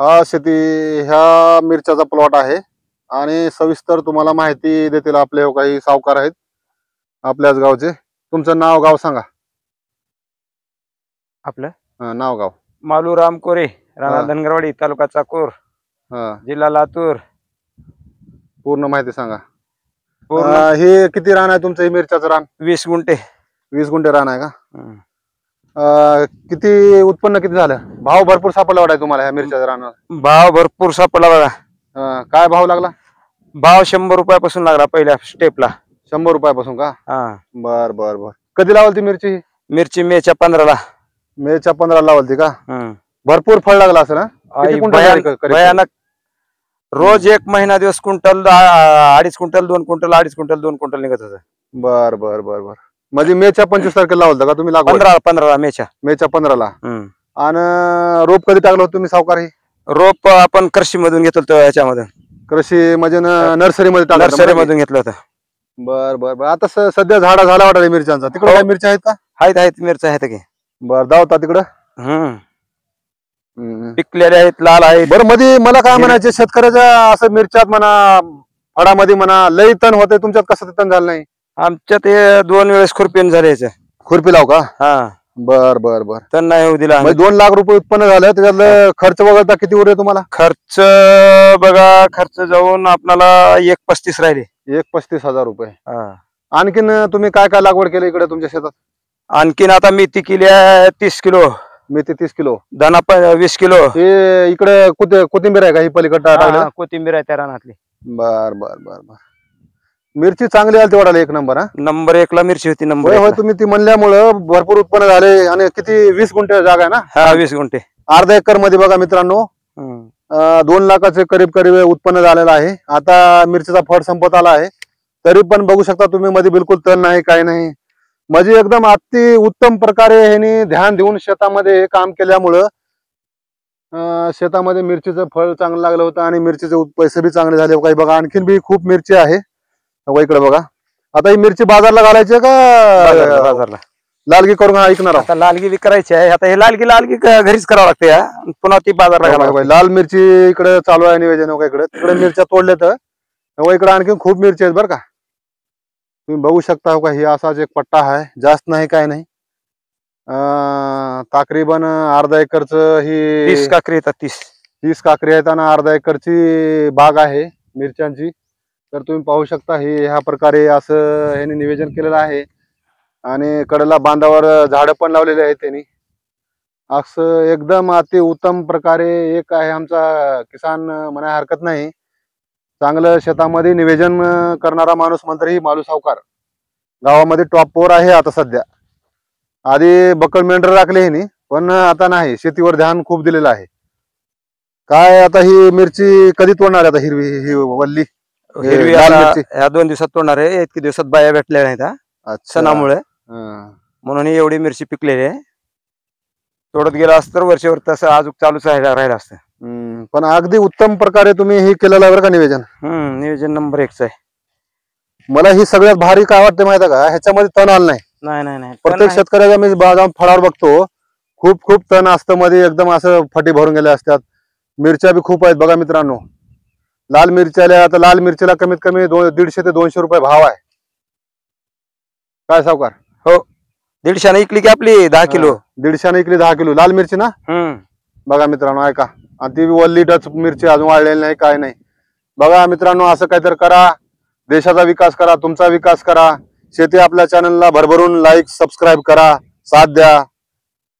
हा शेती ह्या मिरच्याचा प्लॉट आहे आणि सविस्तर तुम्हाला माहिती देतील आपले काही सावकार आहेत आपल्याच गावचे. तुमचं नाव गाव सांगा. आपलं नाव गाव. मालूराम कोरे, राणा हा. धनगरवाडी, तालुका चाकूर, हा, जिल्हा लातूर. पूर्ण माहिती सांगा. पूर्ण हे किती रान आहे तुमचं? हे मिरच्याचं रान 20 गुंठे. 20 गुंठे रान आहे का? हम्म. किती उत्पन्न किती झालं? भाव भरपूर सापडला वाटाय तुम्हाला ह्या मिरच्याच्या रानाला? भाव भरपूर सापडला बघा. काय भाव लागला? भाव 100 रुपयापासून लागला पहिल्या स्टेपला. 100 रुपयापासून का? हा. बर बर बर. कधी लावली ती मिरची? मिरची मेच्या 15ला. मेच्या 15 लावली का? हम्म. भरपूर फळ लागला असेल ना? किती क्विंटल झाली करीब? भयानक. रोज 1 महिना दिवस quintal, 2.5 quintal, 2 quintal, 2.5 quintal, 2 quintal निघत होतं. बर बर बर बर. म्हणजे मेच्या 25 तारखेला लावलं का तुम्ही? लागवड 15 मेच्या. मेच्या 15ला. हम्म. आणि रोप कधी टाकलं होतं तुम्ही सावकार? हे रोप आपण कृषी मधून घेतलं होतं. याच्यामध्ये कृषी म्हणजे नर्सरी मध्ये टाकलं? नर्सरी मधून घेतलं होतं. बर बर बर. आता सध्या झाडा झाला वाटत मिरच्यांचा. तिकडे काय मिरच्या आहेत का? आहेत मिरच्या आहेत की. बर, दावता तिकडं? पिकलेले आहेत, लाल आहेत. बरं, मध्ये मला काय म्हणायचे, शेतकऱ्याच्या असं मिरच्यात म्हणा, फळामध्ये म्हणा, लई तण होते. तुमच्यात कसं तण झालं नाही? आमच्यात हे 2 वेळेस खुरपीन झाले. खुरपी लाव का? हा. बर बर बर. तण नाही होऊ दिला. 2 लाख रुपये उत्पन्न झालं. त्याच्यातलं खर्च वगैरे किती उरले तुम्हाला? खर्च बघा, खर्च जाऊन आपल्याला 1,35 राहिले. 1,35,000 रुपये. आणखीन तुम्ही काय काय लागवड केली इकडे तुमच्या शेतात? आणखीन आता मेथी केली आहे 30 किलो. मेथी 30 किलो. धना 20 किलो. हे इकडे कोथिंबीर आहे का? ही पलीकडे कोथिंबीर आहे त्या रानातली. बर बर बर बर. मिरची चांगली आली तेवढा एक नंबर. हा, नंबर 1 ला मिरची होती. नंबर होय. तुम्ही ती म्हणल्यामुळं भरपूर उत्पन्न झाले. आणि किती? 20 गुंठे जागा आहे ना? हा, 20 गुंठे. अर्धा एकर मध्ये बघा मित्रांनो, 2 लाखाचे करीब उत्पन्न झालेलं आहे. आता मिरचीचा फळ संपत आला आहे, तरी पण बघू शकता तुम्ही मध्ये बिलकुल तण नाही, काही नाही. म्हणजे एकदम अति उत्तम प्रकारे ह्यांनी ध्यान देऊन शेतामध्ये काम केल्यामुळं शेतामध्ये मिरचीचं फळ चांगलं लागलं होतं आणि मिरचीचे पैसे बी चांगले झाले. काही बघा, आणखीन बी खूप मिरची आहे इकडे बघा. आता ही मिरची बाजारला घालायची का बाजारला लालगी करून ऐकणार? आता लालगी बी करायची आहे. आता हे लालगी घरीच करावं लागते. पुन्हा ती बाजारला घालायची. लाल मिरची इकडे चालू आहे नियोजन. इकडे तिकडे मिरच्या तोडले तर इकडे आणखी खूप मिरची आहेत बरं का. तुम्ही बघू शकता का, ही असाच एक पट्टा आहे, जास्त नाही, काय नाही. तकरीबन अर्धा एकरचं ही 30 काकरी येतात. 30 काकरी आहेत आणि अर्धा एकरची बाग आहे मिरच्यांची. तर तुम्ही पाहू शकता, ही ह्या प्रकारे असं ह्याने नियोजन केलेलं आहे. आणि कडेला बांधावर झाडं पण लावलेली आहेत त्यांनी. असं एकदम अति उत्तम प्रकारे एक आहे आमचा किसान, म्हणाय हरकत नाही. चांगलं शेतामध्ये नियोजन करणारा माणूस मंत्री मालू सावकार गावामध्ये टॉप 4 आहे आता सध्या. आधी बकळ मेंढर राखले ह्यांनी, पण आता नाही, शेतीवर ध्यान खूप दिलेलं आहे. काय आता ही मिरची कधी तोडणार आहे? आता ही वल्ली हिरवी या 2 दिवसात तोडणार आहे. इतके दिवसात बाया भेटल्या नाहीत सणामुळे, म्हणून एवढी मिरची पिकलेली आहे. तोडत गेला असतं तर वर्षभर तसं अजून चालूच राहिलं असतं. पण अगदी उत्तम प्रकारे तुम्ही हे केलेलं आहे बरं का नियोजन. नियोजन नंबर 1 आहे. मला ही सगळ्यात भारी काय वाटते माहिती का, ह्याच्यामध्ये तण आलं नाही. नाही. प्रत्येक शेतकऱ्याच्या मी जाऊन फळावर बघतो, खूप तण असतं मध्ये, एकदम असं फटी भरून गेले असतात. मिरच्या बी खूप आहेत बघा मित्रांनो. लाल मिरच्याला आता लाल मिरचीला कमीत कमी 150 ते 200 रुपये भाव आहे. काय सावकार? हो, 150 इकली की आपली 10 किलो. 150 इकली 10 किलो लाल मिरची ना? बघा मित्रांनो, ऐका. आणि ती वल्ली डच मिरची अजून वाढलेली नाही, काय नाही. बघा मित्रांनो, असं काहीतरी करा. देशाचा विकास करा, तुमचा विकास करा. शेती आपल्या चॅनलला भरभरून लाईक, सबस्क्राईब करा, साथ द्या.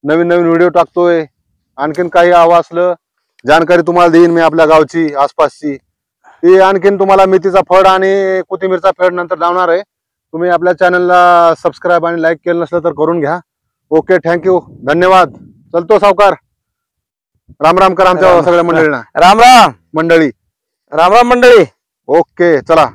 नवीन व्हिडिओ टाकतोय. आणखीन काही हवं असलं जानकारी तुम्हाला देईन मी आपल्या गावची, आसपासची. ती आणखीन तुम्हाला मेथीचा फळ आणि कोथिंबीरचा फळ नंतर लावणार आहे. तुम्ही आपल्या चॅनलला सबस्क्राईब आणि लाईक केलं नसलं तर करून घ्या. ओके, थँक्यू, धन्यवाद. चलतो सावकार. राम राम करा आमच्या सगळ्या मंडळींना. राम राम मंडळी. राम राम मंडळी. ओके, चला.